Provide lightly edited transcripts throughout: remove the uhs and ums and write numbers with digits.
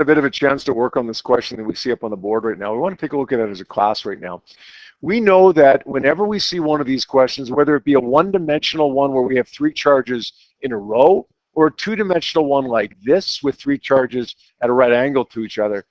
a bit of a chance to work on this question that we see up on the board right now. We want to take a look at it as a class right now. We know that whenever we see one of these questions, whether it be a one-dimensional one where we have 3 charges in a row, or a 2-dimensional one like this with 3 charges at a right angle to each other,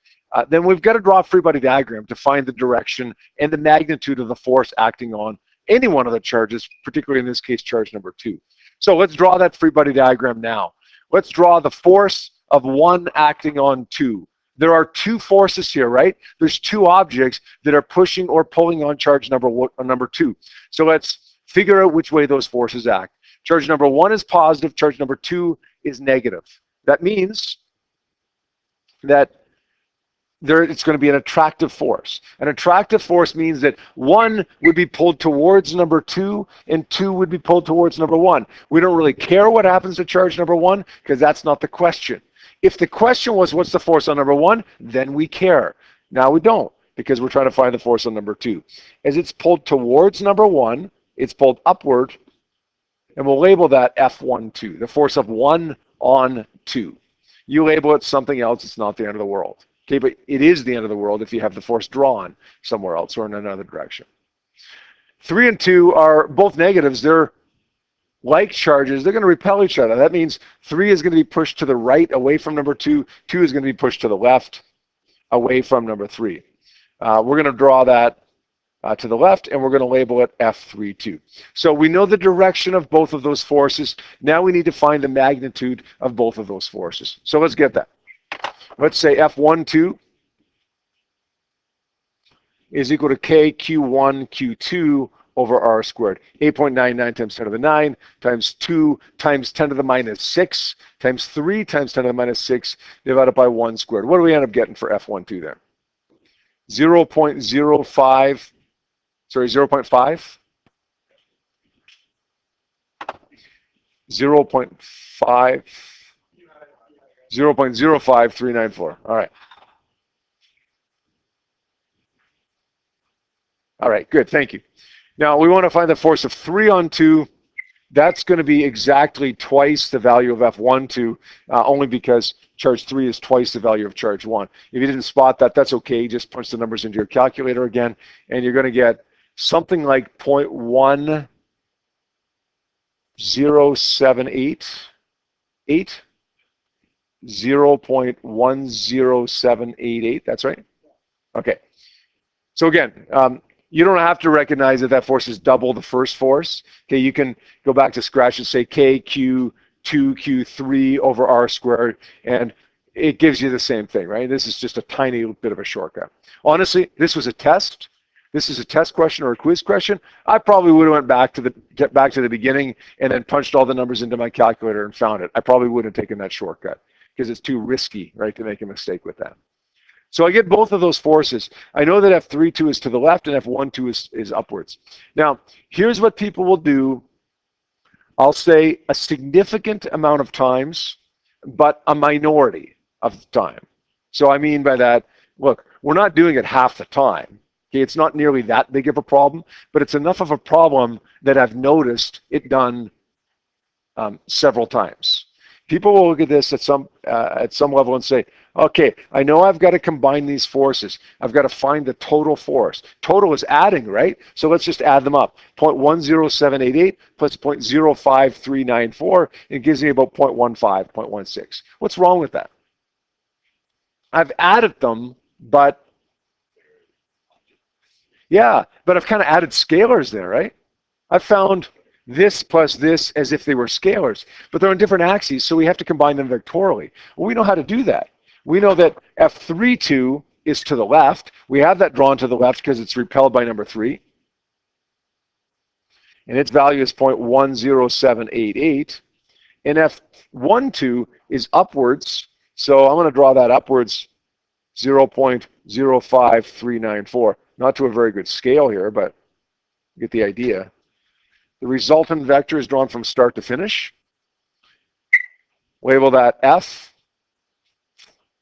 then we've got to draw a free body diagram to find the direction and the magnitude of the force acting on any one of the charges, particularly in this case, charge number 2. So let's draw that free body diagram now. Let's draw the force of 1 acting on 2. There are 2 forces here, right? There's 2 objects that are pushing or pulling on charge number 2. So let's figure out which way those forces act. Charge number 1 is positive, charge number 2 is negative. That means that it's going to be an attractive force. An attractive force means that 1 would be pulled towards number 2 and 2 would be pulled towards number 1. We don't really care what happens to charge number 1 because that's not the question. If the question was what's the force on number 1, then we care. Now we don't because we're trying to find the force on number 2. As it's pulled towards number 1, it's pulled upward, and we'll label that F12, the force of 1 on 2. You label it something else, it's not the end of the world. Okay, but it is the end of the world if you have the force drawn somewhere else or in another direction. 3 and 2 are both negatives. They're like charges. They're going to repel each other. That means 3 is going to be pushed to the right away from number 2. 2 is going to be pushed to the left away from number 3. We're going to draw that to the left, and we're going to label it F32. So we know the direction of both of those forces. Now we need to find the magnitude of both of those forces. So let's get that. Let's say F12 is equal to KQ1 Q2 over R squared. 8.99 times 10 to the 9 times 2 times 10 to the minus 6 times 3 times 10 to the minus 6 divided by 1 squared. What do we end up getting for F12 there? 0.05, sorry, 0.5? 0.5. 0.05394. All right. All right, good, thank you. Now we want to find the force of 3 on 2. That's going to be exactly twice the value of F12, only because charge 3 is twice the value of charge 1. If you didn't spot that, that's okay. Just punch the numbers into your calculator again, and you're going to get something like 0.10788. 0.10788, that's right? Okay. So again, you don't have to recognize that that force is double the first force. Okay, you can go back to scratch and say KQ2 Q3 over R squared, and it gives you the same thing, right? This is just a tiny bit of a shortcut. Honestly, this was a test. This is a test question or a quiz question. I probably would have went back to the beginning and then punched all the numbers into my calculator and found it. I probably wouldn't have taken that shortcut because it's too risky, right, to make a mistake with that. So I get both of those forces. I know that F32 is to the left and F12 is upwards. Now, here's what people will do. I'll say a significant amount of times, but a minority of the time. So I mean by that, look, we're not doing it half the time. Okay, it's not nearly that big of a problem, but it's enough of a problem that I've noticed it done several times. People will look at this at some level and say, okay, I know I've got to combine these forces. I've got to find the total force. Total is adding, right? So let's just add them up. 0.10788 plus 0.05394, it gives me about 0.15, 0.16. What's wrong with that? I've added them, but yeah, but I've kind of added scalars there, right? I've found this plus this as if they were scalars, but they're on different axes, so we have to combine them vectorially. Well, we know how to do that. We know that F32 is to the left. We have that drawn to the left because it's repelled by number 3. And its value is 0.10788. And F12 is upwards, so I'm going to draw that upwards, 0.05394. Not to a very good scale here, but you get the idea. The resultant vector is drawn from start to finish. Label that F,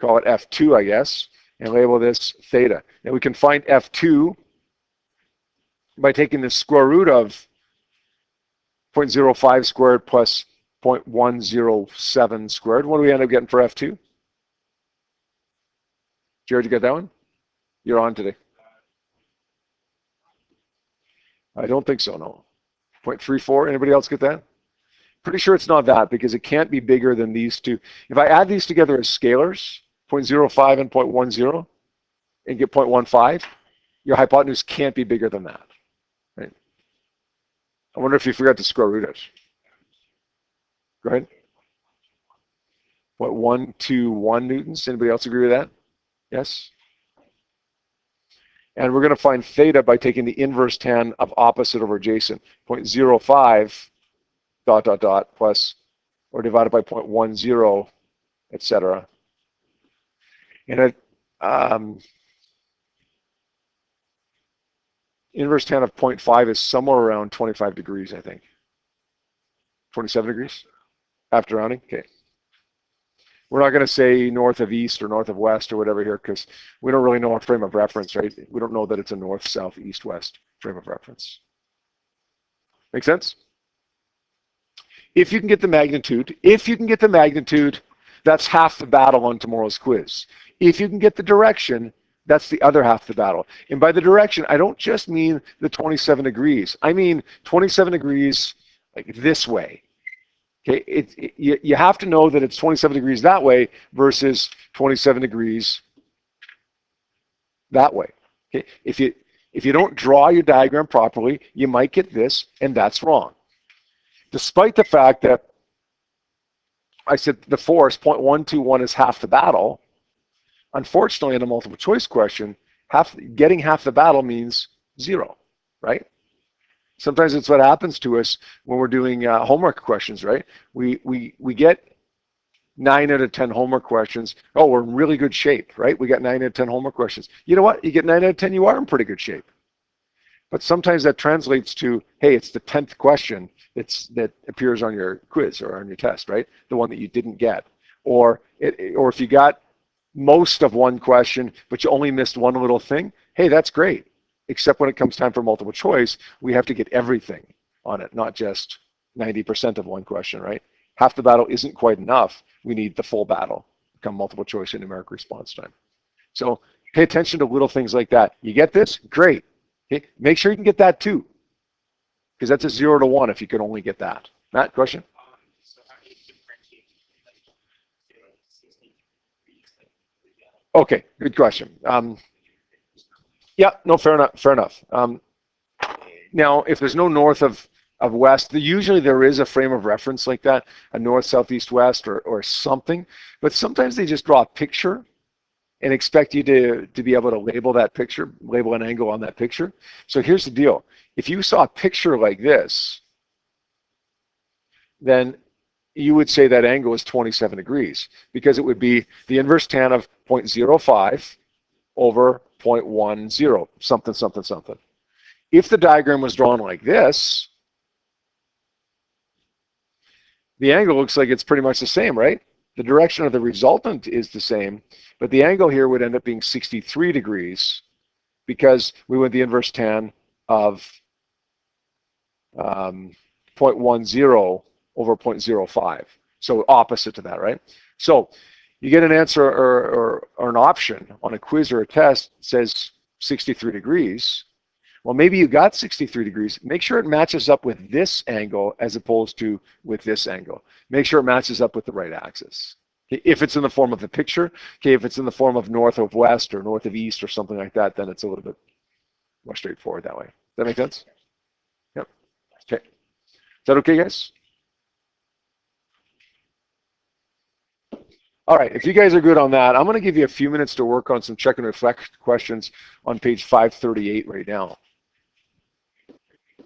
call it F2, I guess, and label this theta. And we can find F2 by taking the square root of 0.05 squared plus 0.107 squared. What do we end up getting for F2? Jared, you got that one? You're on today. I don't think so, no. 0.34, anybody else get that? Pretty sure it's not that because it can't be bigger than these two. If I add these together as scalars, 0.05 and 0.10, and get 0.15, your hypotenuse can't be bigger than that, right? I wonder if you forgot to square root it. Go ahead. 0.121 newtons. Anybody else agree with that? Yes? And we're going to find theta by taking the inverse tan of opposite over adjacent. 0.05 ... plus or divided by 0.10, etc. And it, inverse tan of 0.5 is somewhere around 25 degrees, I think. 27 degrees after rounding? Okay. We're not going to say north of east or north of west or whatever here because we don't really know a frame of reference, right? We don't know that it's a north, south, east, west frame of reference. Make sense? If you can get the magnitude, that's half the battle on tomorrow's quiz. If you can get the direction, that's the other half the battle. And by the direction, I don't just mean the 27 degrees. I mean 27 degrees like this way. Okay, you have to know that it's 27 degrees that way versus 27 degrees that way. Okay, if you don't draw your diagram properly, you might get this, and that's wrong. Despite the fact that I said the force 0.121 is half the battle, unfortunately in a multiple choice question, getting half the battle means 0, right? Sometimes it's what happens to us when we're doing homework questions, right? We get 9 out of 10 homework questions. Oh, we're in really good shape, right? We got 9 out of 10 homework questions. You know what? You get 9 out of 10, you are in pretty good shape. But sometimes that translates to, hey, it's the 10th question that appears on your quiz or on your test, right? The one that you didn't get. Or if you got most of one question, but you only missed one little thing, hey, that's great. Except when it comes time for multiple choice, we have to get everything on it, not just 90% of one question, right? Half the battle isn't quite enough. We need the full battle, become multiple choice and numeric response time. So pay attention to little things like that. You get this? Great. Okay, make sure you can get that too, because that's a 0 to 1 if you could only get that. Matt, question? Okay, good question. Yeah, no, fair enough. Now, if there's no north of west, usually there is a frame of reference like that, a north, south, east, west, or something. But sometimes they just draw a picture and expect you to be able to label that picture, label an angle on that picture. So here's the deal. If you saw a picture like this, then you would say that angle is 27 degrees because it would be the inverse tan of 0.05 over 0.10, something, something, something. If the diagram was drawn like this, the angle looks like it's pretty much the same, right? The direction of the resultant is the same, but the angle here would end up being 63 degrees because we went the inverse tan of 0.10 over 0.05. So opposite to that, right? So you get an answer or an option on a quiz or a test that says 63 degrees. Well, maybe you got 63 degrees. Make sure it matches up with this angle as opposed to with this angle. Make sure it matches up with the right axis. If it's in the form of a picture, okay, if it's in the form of north of west or north of east or something like that, then it's a little bit more straightforward that way. Does that make sense? Yep. Okay. Is that okay, guys? All right, if you guys are good on that, I'm going to give you a few minutes to work on some check and reflect questions on page 538 right now.